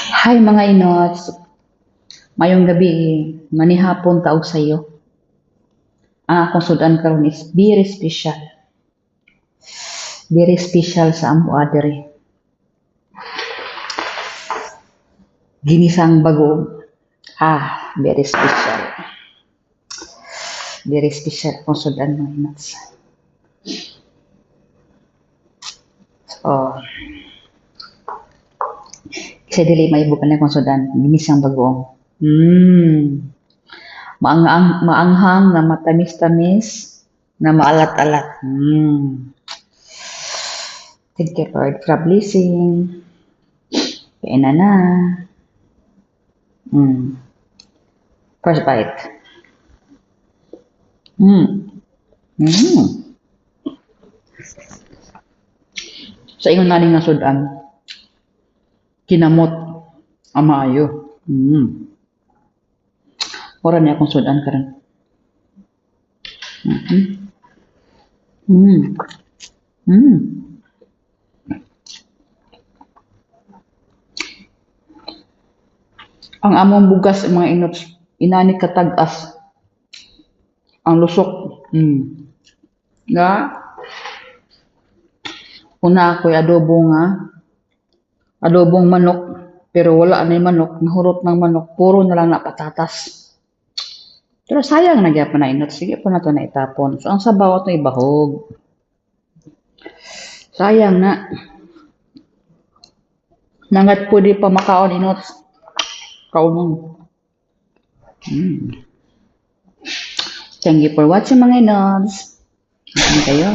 Hi mga inots, mayong gabi, manihapon taog sayo. Ang akong sudan karon is very special. Very special sa amo adere. Ginisang bagoong. Very special. Very special akong sudan mga inots. So, kasi dili may bukan akong sudan, ginisang bagoong. Maanghang na matamis-tamis na maalat-alat. Thank you Lord for blessing. Kain na. First bite. Sa ingon naning nga sudan, kinamot ang maayo. Ora niya akong sudan karon. Ang among bugas mga inots, inani katag-as ang lusok. Nga una ako'y adobong manok, pero wala na manok, nahurot ng manok, puro na lang na patatas. Pero sayang na gyapon na inots, sige po na to na itapon. So ang sabaw ito ibahog. Sayang na. Nangat po di pa makaon inots. Kaunong. Thank you for watching mga inots. Kayo.